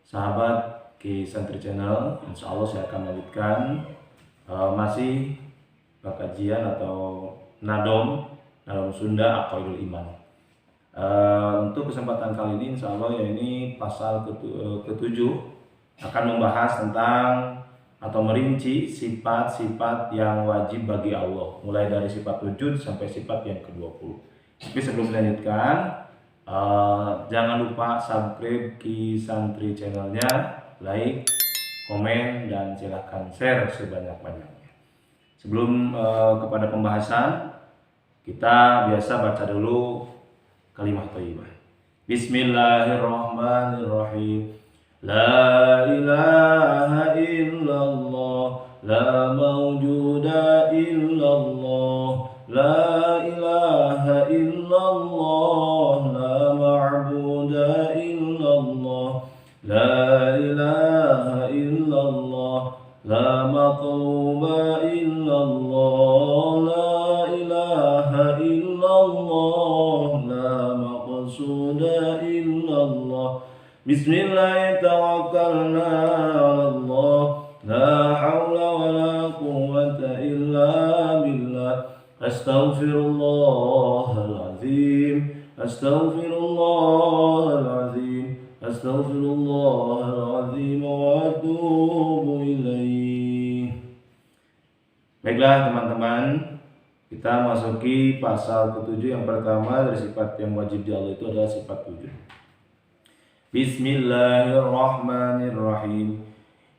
sahabat Ki Santri Channel. Insya Allah saya akan melanjutkan masih kajian atau nadom Sunda Aqaidul Iman. Untuk kesempatan kali ini insya Allah ya ini pasal ke-7 akan membahas tentang atau merinci sifat-sifat yang wajib bagi Allah, mulai dari sifat wujud sampai sifat yang ke-20. Tapi sebelum dilanjutkan, jangan lupa subscribe Ki Santri channelnya, like, komen, dan silahkan share sebanyak-banyaknya. Sebelum kepada pembahasan, kita biasa baca dulu kalimat thayyibah. Bismillahirrahmanirrahim. La ilaha illallah, la mawjuda illallah, la ilaha illallah, la ma'buda illallah, la ilaha illallah, la matluba illallah, la ilaha illallah, la maqsuda illallah. Bismillah tawakkalna 'ala Allah, la haula wa la quwwata illa billah. Astaghfirullahalazim, astaghfirullahalazim, astaghfirullahalazim wa atubu ilaih. Baiklah teman-teman, kita masuki pasal ke-7 yang pertama dari sifat yang wajib di Allah itu adalah sifat wujud. Bismillahirrahmanirrahim.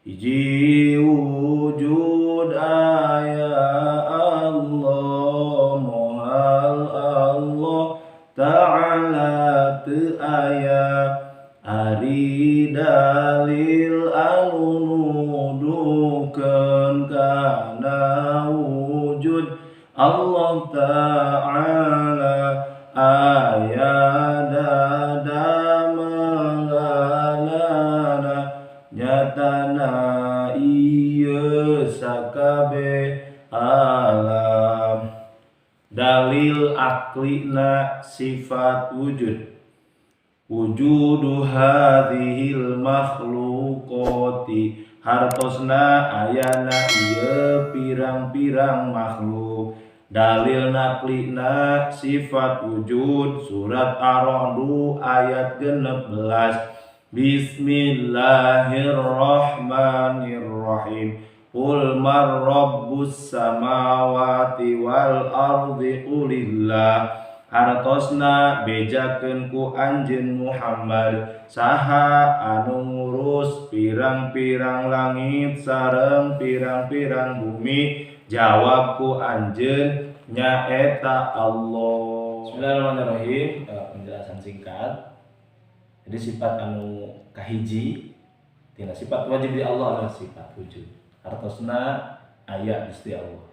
Iji wujud ayat Allah, mohal Allah Ta'ala te ayat ari dalil anu nuduhkeun kana wujud Allah Ta'ala ayat nyatana ieu sakabe alam. Dalil aklina sifat wujud. Wujudu hadhil makhluqati, hartosna ayana ieu pirang-pirang makhluk. Dalil naklina sifat wujud, surat Ar-Ra'd ayat 16. Bismillahirrahmanirrahim. Qul man rabbus samawati wal ardi qulillah. Hartosna bejakeun ku anjeun Muhammad, saha anu ngurus pirang-pirang langit sareng pirang-pirang bumi? Jawab ku anjeun nyaeta Allah. Bismillahirrahmanirrahim. Penjelasan singkat. Jadi sifat anu kahiji tina sifat wajib di Allah adalah sifat wujud. Hartosna aya Gusti Allah.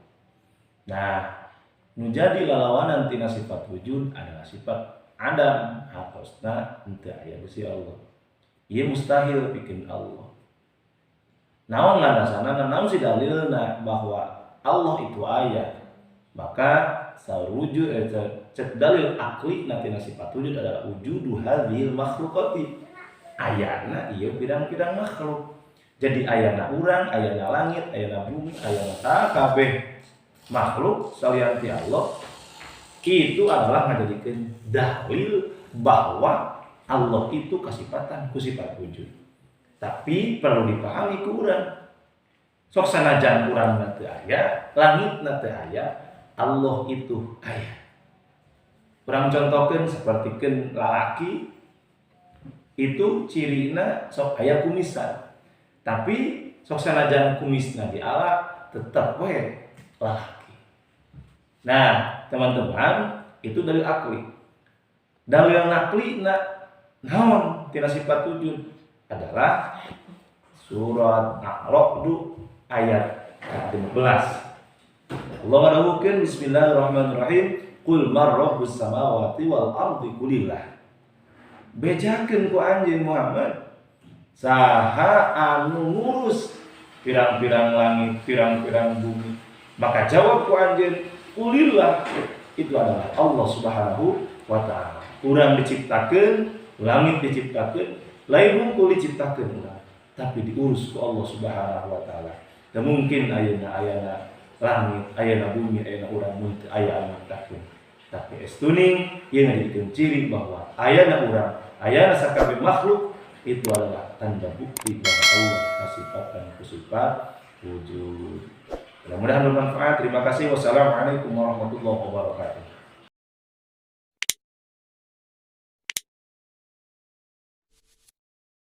Nah, nu jadi lalawanan tina sifat wujud adalah sifat adam. Hartosna henteu aya Gusti Allah. Ieu mustahil pikeun Allah. Naon landasanna, naon si dalilna bahwa Allah itu aya? Maka sawujud cek dalil akli tina sifat wujud adalah wujudu hadhil makhluqati. Ayana ieu pirang-pirang makhluk. Jadi ayana urang, ayana langit, ayana bumi, ayana sakabeh makhluk salian ti Allah. Itu adalah ngajadikeun dalil bahwa Allah itu kasifatan ku sifat wujud. Tapi perlu dipahami ku urang. Sok sanajan urangna teu aya, langitna teu aya, Allah itu aya. Urang contohkeun sapertikeun lalaki itu cirina sok aya kumisan. Tapi sok sanajan kumisna diala tetap we lalaki. Nah, teman-teman, itu dalil akli. Dalil naklina naon tina sifat wujud adalah surat Ar-Ra'd ayat 15. Allah ngadawukeun bismillahirrahmanirrahim. Qul man rabbus samawati wal ardi qulillah. Bejakeun ku anjeun Muhammad, saha anu ngurus pirang-pirang langit, pirang-pirang bumi? Maka jawab ku anjeun, qulillah. Itu adalah Allah Subhanahu wa ta'ala. Urang diciptakeun, langit diciptakeun, lain hungkul diciptakeun urang, tapi diurus ku Allah Subhanahu wa taala. Teu mungkin ayana langit, ayana bumi, ayana urang mun teu aya anu nyiptakeun. Tapi estuning ieu ngajadikeun ciri bahwa ayana urang, ayana sakabeh makhluk itu adalah tanda bukti bahwa Allah kasifatkan sifat wujud. Mudah-mudahan bermanfaat. Terima kasih. Wassalamualaikum warahmatullahi wabarakatuh.